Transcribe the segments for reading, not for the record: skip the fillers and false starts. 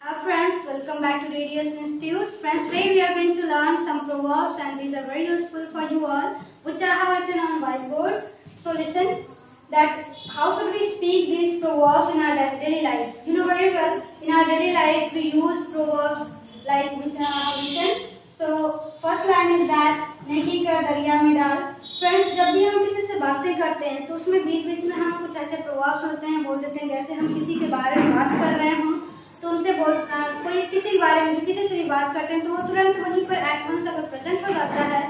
Hi friends, welcome back to Radius Institute. Friends, today we are going to learn some proverbs and these are very useful for you all, which I have written on whiteboard. So listen, that how should we speak these proverbs in our daily life? You know very well, in our daily life we use proverbs like which I have written. So first line is that नेकी कर दरिया में डाल. Friends, जब भी हम किसी से बातें करते हैं तो उसमें बीच बीच में हम कुछ ऐसे प्रोवर्ब्स होते हैं, बोल देते हैं जैसे हम किसी के बारे में बात कर रहे हों तो उनसे कोई किसी के बारे में किसी से भी बात करते हैं तो वो तुरंत वहीं पर एट वंस अगर प्रेजेंट हो जाता है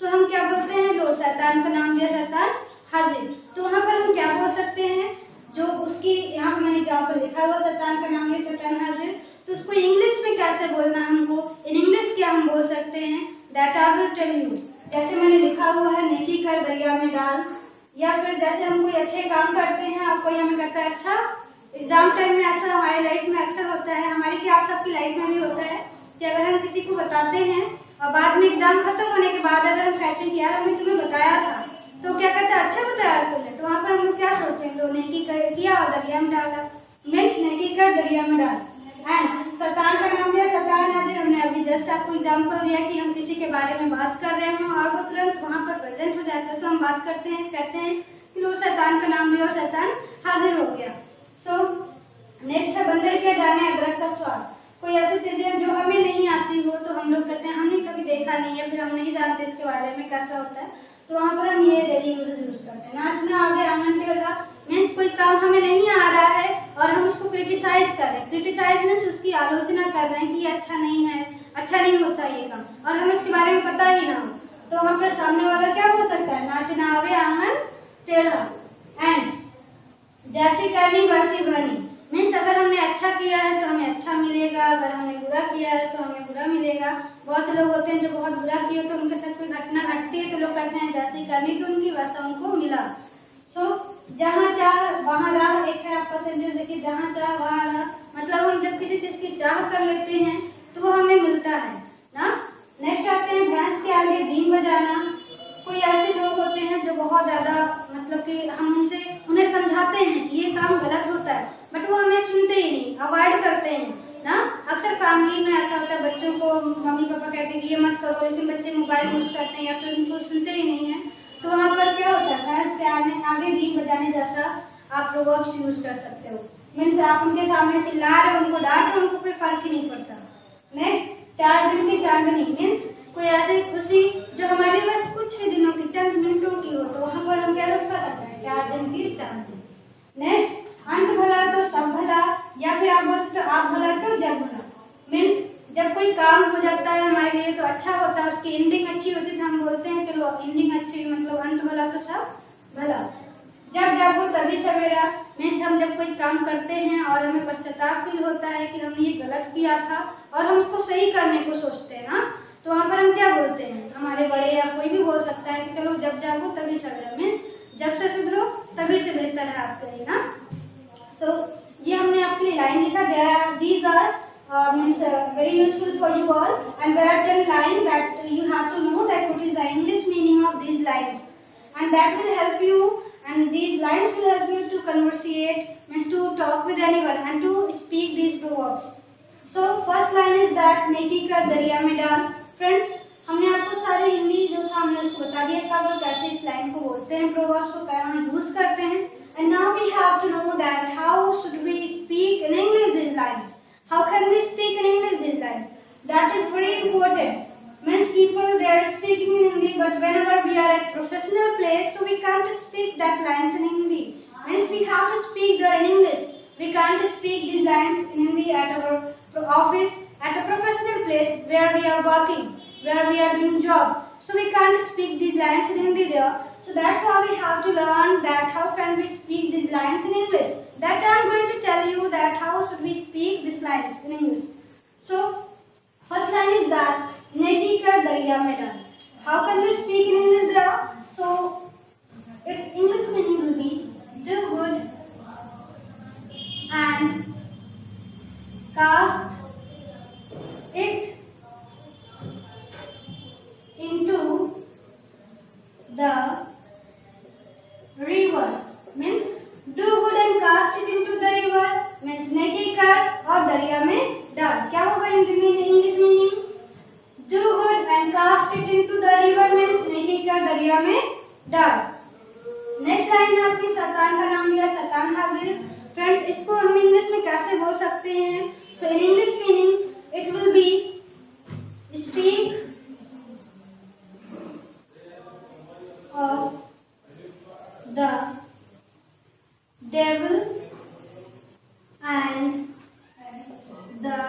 तो हम क्या बोलते हैं, लो शैतान का नाम लिया शैतान हाजिर. तो वहाँ पर हम क्या बोल सकते हैं, जो उसकी यहाँ पर मैंने क्या पर लिखा हुआ शैतान का नाम लिया शैतान हाजिर, तो उसको इंग्लिश में कैसे बोलना है हमको, इन इंग्लिश क्या हम बोल सकते हैं, that I will tell you. जैसे मैंने लिखा हुआ है नेकी कर दरिया में डाल, या फिर जैसे हम कोई अच्छे काम करते हैं और कोई हमें कहता है अच्छा. एग्जाम टाइम में ऐसा हमारी लाइफ में अक्सर होता है, हमारी क्या आप सबकी लाइफ में भी होता है कि अगर हम किसी को बताते हैं और बाद में एग्जाम खत्म होने के बाद अगर हम कहते हैं कि यार हमने तुम्हें बताया था, तो क्या कहते हैं अच्छा बताया तुमने, तो वहाँ पर हम लोग क्या सोचते हैं, तो नेकी किया और दरिया में डाला, मीन्स नेकी कर दरिया में डाल. एंड शैतान का नाम दिया शैतान हाजिर. हमने अभी जस्ट आपको एग्जाम्पल दिया कि हम किसी के बारे में बात कर रहे हों और वो तुरंत वहाँ पर प्रेजेंट हो जाता है तो हम बात करते हैं, कहते हैं कि लो शैतान का नाम लिया और शैतान हाजिर हो गया. सो नेक्स्ट है बंदर के जाने अदरक का स्वाद. कोई ऐसी चीजें जो हमें नहीं आती हो तो हम लोग कहते हैं हमने कभी देखा नहीं है, फिर हम नहीं जानते इसके बारे में कैसा होता है, तो वहाँ पर हम ये डेली यूज करते हैं. नाचना आगे आंगन टेढ़ा मीन्स कोई काम हमें नहीं आ रहा है और हम उसको क्रिटिसाइज कर रहे हैं. क्रिटिसाइज मीन्स उसकी आलोचना कर रहे हैं कि ये अच्छा नहीं है, अच्छा नहीं होता ये काम, और हमें इसके बारे में पता ही ना हो, तो वहाँ पर सामने वाला क्या बोल सकता है, नाचना आवे आंगन टेढ़ा. एंड जैसी करनी वैसी भरनी मीन्स अगर हमने अच्छा किया है तो हमें अच्छा मिलेगा, अगर हमने बुरा किया है तो हमें बुरा मिलेगा. बहुत से लोग होते हैं जो बहुत बुरा किए तो उनके साथ कोई घटना घटती है तो लोग कहते हैं जैसी करनी थी उनकी वैसा उनको मिला. सो जहाँ चाह वहाँ राह, एक है आपका सेंटेंस देखिए, जहाँ चाह वहाँ राह, मतलब हम जब किसी चीज की चाह कर लेते हैं तो वो हमें मिलता है ना. नेक्स्ट आते हैं भैंस के आगे बीन बजाना. कोई ऐसे लोग होते हैं जो बहुत ज्यादा मतलब कि हम उन्हें समझाते हैं कि ये काम गलत होता है बट वो हमें सुनते ही नहीं, अवॉइड करते हैं ना. अक्सर फैमिली में ऐसा होता है, बच्चों को मम्मी पापा कहते हैं कि ये मत करो, लेकिन बच्चे मोबाइल यूज करते हैं या फिर उनको सुनते ही नहीं है. तो वहाँ पर क्या होता है, भैंस के आगे बीन बजाने जैसा आप प्रोवर्ब्स यूज कर सकते हो. मीन्स आप उनके सामने चिल्ला रहे हो, उनको डांट रहे हो, उनको कोई फर्क ही नहीं पड़ता. नेक्स्ट 4 दिन की चांदनी मीन्स कोई ऐसी खुशी जो हमारे बस कुछ ही दिनों की, चंद मिनटों की हो, तो वहाँ पर हम क्या यूज कर सकते हैं, 4 दिन की चांदनी. नेक्स्ट अंत भला तो सब भला, या फिर आप बोल सकते हो आप भला तो जग भला. मीन्स जब कोई काम हो जाता है हमारे लिए तो अच्छा होता है, उसकी एंडिंग अच्छी होती है तो हम बोलते हैं चलो एंडिंग अच्छी, मतलब अंत भला तो सब भला. जब जागो तभी सवेरा मीन्स हम जब कोई काम करते हैं और हमें पश्चाताप फील होता है कि हमने ये गलत किया था और हम उसको सही करने को सोचते हैं ना, तो वहाँ पर हम क्या बोलते हैं, हमारे बड़े या कोई भी बोल सकता है कि चलो जब जागो तभी सवेरा मीन्स जब से सुधरो तभी से बेहतर है आपके लिए ना. सो ये हमने आपके लिए लाइन लिखा. These are means very useful for you all, and there are 10 lines that you have to know that what is the English meaning of these lines, and that will help you, and these lines will help you to conversate, means to talk with anyone and to speak these proverbs. So first line is that नेकी कर दरिया में डाल. Friends, हमने आपको सारे हिंदी जो था हमने उसको बता दिया था और कैसे इस लाइन को बोलते हैं, प्रोवर्ब्स को कहाँ यूज करते हैं. And now we have to know that how should we speak in English these lines. How can we speak in English these lines? That is very important. Means people they are speaking in Hindi, but whenever we are at professional place, so we can't speak that lines in Hindi. Means we have to speak there in English. We can't speak these lines in Hindi at our office, at a professional place where we are working, where we are doing job. So we can't speak these lines in Hindi there. So that's how we have to learn that how can we speak these lines in English. That I am going to tell you that how should we speak these lines in English. So first line is that नेकी कर दरिया में डाल. How can we speak in English there? So its English meaning will be do good and cast it into the river. Means do good and cast it into the river. Means नेकी कर और दरिया में done. क्या होगा English meaning? Do good and cast it into the river means नेकी कर दरिया में डाल. नेक्स्ट लाइन में आपकी शैतान का नाम लिया, शैतान हाजिर. फ्रेंड्स, इसको हम इंग्लिश में कैसे बोल सकते हैं? So in English meaning it will be speak of the devil and the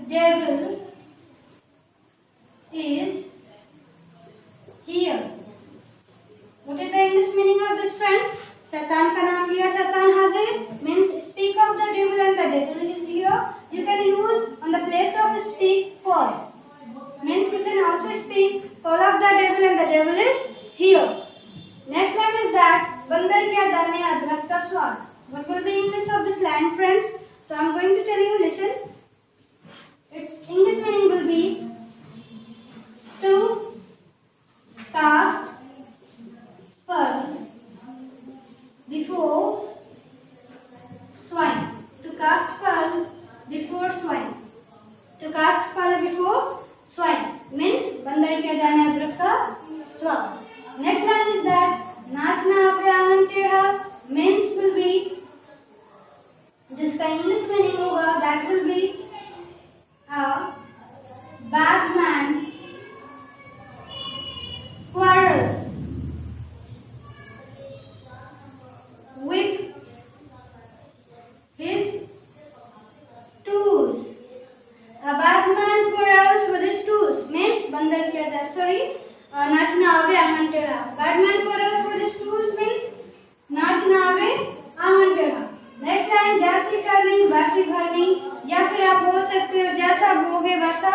devil is here. What is the English meaning of this, friends? शैतान का नाम लिया, शैतान हाजिर means speak of the devil and the devil is here. You can use on the place of speak call. Means you can also speak call of the devil and the devil is here. Next line is that बंदर क्या जाने अदरक का स्वाद. What will be English of this line, friends? So I am going to tell you. Listen. Its English meaning will be to cast pearl before swine. To cast pearl before swine. To cast pearl before swine means बंदर क्या जाने अदरक का स्वाद. Next line is that नाचना पे आंगन टेढ़ा means will be, जिसका इंग्लिश मीनिंग होगा that will be a bad man quarrels with his tools. A bad man quarrels with his tools means बंदर क्या जाने, sorry, नाचना आवे आंगन टेढ़ा. Bad man quarrels with his tools means नाचना आवे आंगन टेढ़ा. नेक्स्ट लाइन जैसी करनी वैसी भरनी, या फिर आप बोल सकते हो जैसा बोगे वैसा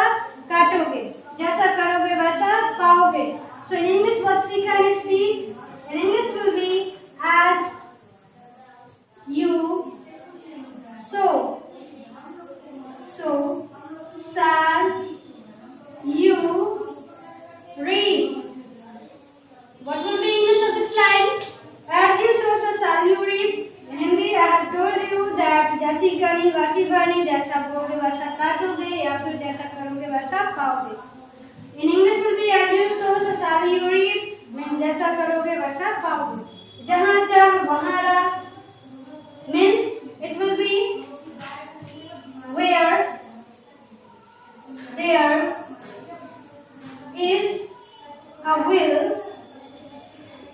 काटोगे, जैसा करोगे वैसा पाओगे. So in English what we can speak? In English will be as you sow. So shall you reap. What will be English of this line? As you sow, so shall you reap. In Hindi, I have told you that जैसी करनी वैसी भरनी, जैसा बोगे वैसा काटोगे, या फिर जैसा करोगे वैसा पाओगे. In English will be as you sow, so shall you reap. means जैसा करोगे वैसा पाओगे. जहाँ चाह वहाँ रह means it will be where there is a will,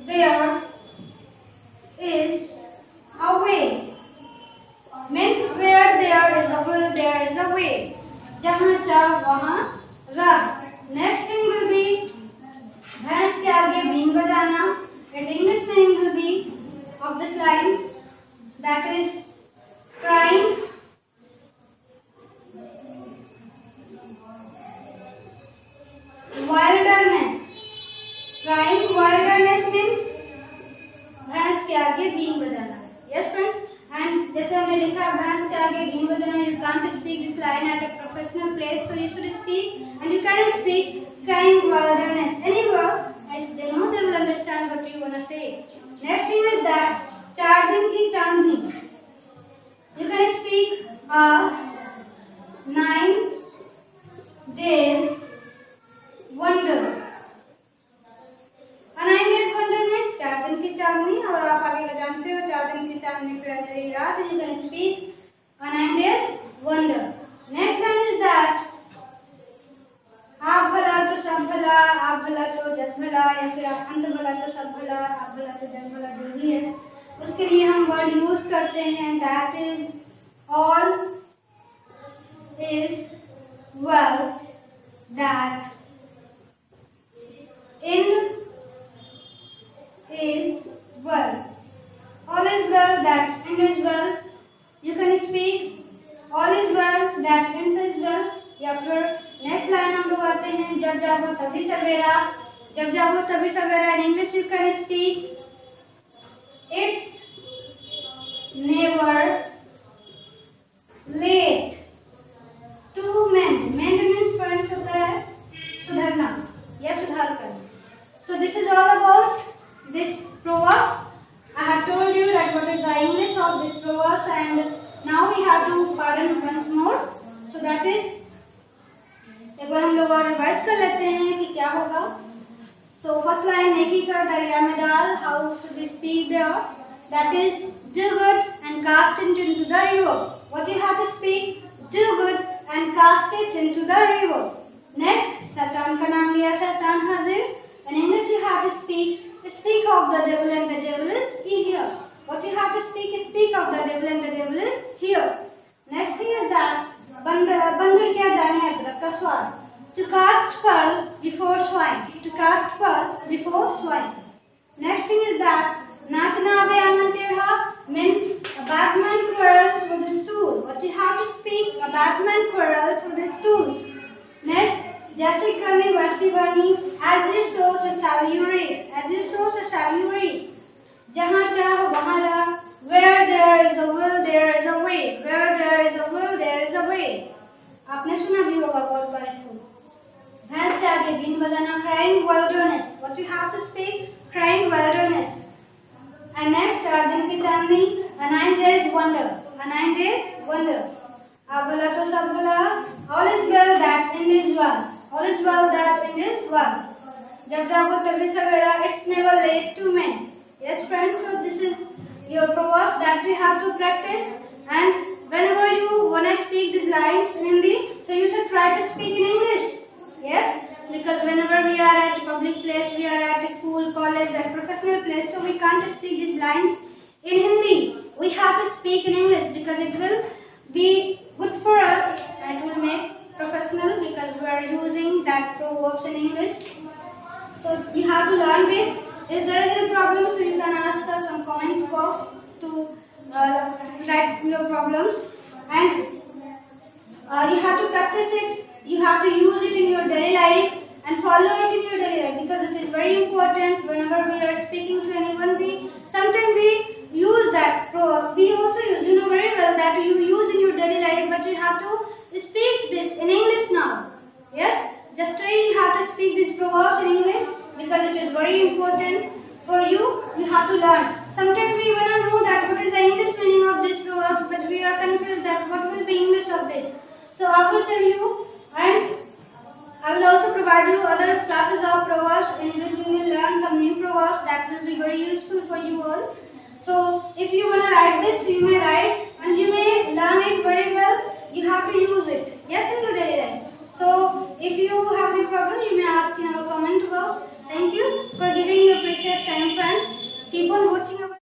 there is a way. Means where there is a will, there is a way. जहाँ चाह वहाँ रह. Next thing will be भैंस के आगे बीन बजाना. And English meaning will be of this line, that is crying wilderness. Crying wilderness means भैंस के आगे बीन बजाना. Yes friends, and जैसे हमने लिखा भैंस के आगे बीन बजाना, you can't speak this line at a professional place, so you should speak, and you can speak crying wilderness anywhere, and they know they will understand what you wanna say. Next thing is that 4 दिन की चांदनी. You can speak 9 days wonder. A 9 days wonder में 4 दिन की चांदनी, और आप आगे का जानते हो 4 दिन की चांदनी पे अंधेरी रात. You can speak a 9 days wonder. Next one is that आप भला तो सब भला, आप भला तो जग भला, या फिर आप अंत भला तो सब भला, आप भला तो जग भला, जो भी है उसके लिए हम वर्ड यूज करते हैं. That is all is well, that in is well. All is well, that end is well. You can speak all is well, that ends is well. या फिर नेक्स्ट लाइन हम लोग आते हैं जब जागो तभी सवेरा. जब जागो तभी सवेरा. In English you can speak it's never late to mend. Mend means friends होता है सुधरना या सुधार करना. So this is all about this proverbs. I have told you that what is the English of this proverbs, and Now we have to pardon once more. So that is, एक बार हम लोग और revise कर लेते हैं कि क्या होगा. So first line, नेकी कर दरिया में डाल. How should we speak there? That is, do good and cast it into the river. What you have to speak? Do good and cast it into the river. Next, Satan का नाम लिया, Satan हाजिर. In English you have to speak of the devil and the devil is here. What you have to speak of the devil and the devil is here. Next thing is that बंदर क्या जाने अदरक का स्वाद. To cast pearl before swine. To cast pearl before swine. Next thing is that नाचना अबे आनंद तेरा means a bad man quarrels with his stool. What you have to speak? A bad man quarrels with his stools. Next, जैसे करनी वैसी बनी. As you sow so shall you reap. As you sow so shall you reap. जहाँ चाहो वहाँ रह. Where there is a will, there is a way. Where there is a will, there is a way. आपने सुना भी होगा बहुत बार इसको. भैंस से आगे बीन बजाना. Crying wilderness. What you have to speak? Crying wilderness. And next, 4 दिन की चांदनी. A 9 days wonder. A 9 days wonder. आप बोला तो सब बोला. All is well that in this one. All is well that in this one. जब जाओ तभी सवेरा. It's never late to mend. Yes, friends. So this is your proverb that we have to practice. And whenever you wanna speak these lines in Hindi, so you should try to speak in English. Yes, because whenever we are at public place, we are at a school, college, and professional place, so we can't speak these lines in Hindi. We have to speak in English because it will be good for us and it will make professional because we are using that proverbs in English. So you have to learn this. If there is any problem, so you can ask us on comment box to write your problems, and you have to practice it. You have to use it in your daily life and follow it in your daily life because it is very important. Whenever we are speaking to anyone, sometimes we use that proverb. We also use, you know very well that you use in your daily life, but you have to speak this in English now. Yes, just try. You have to speak these proverbs in English because it is very important for you. You have to learn. Sometimes we wanna know that what is the English meaning of this proverb, but we are confused that what will be English of this. So I will tell you, and I will also provide you other classes of proverbs in which you will learn some new proverbs that will be very useful for you all. So if you wanna write this, you may write and you may learn it very well. You have to use it. Yes, in your daily life. So if you have any problem, you may ask in our comment box. Thank you for giving your precious time, friends. Keep on watching our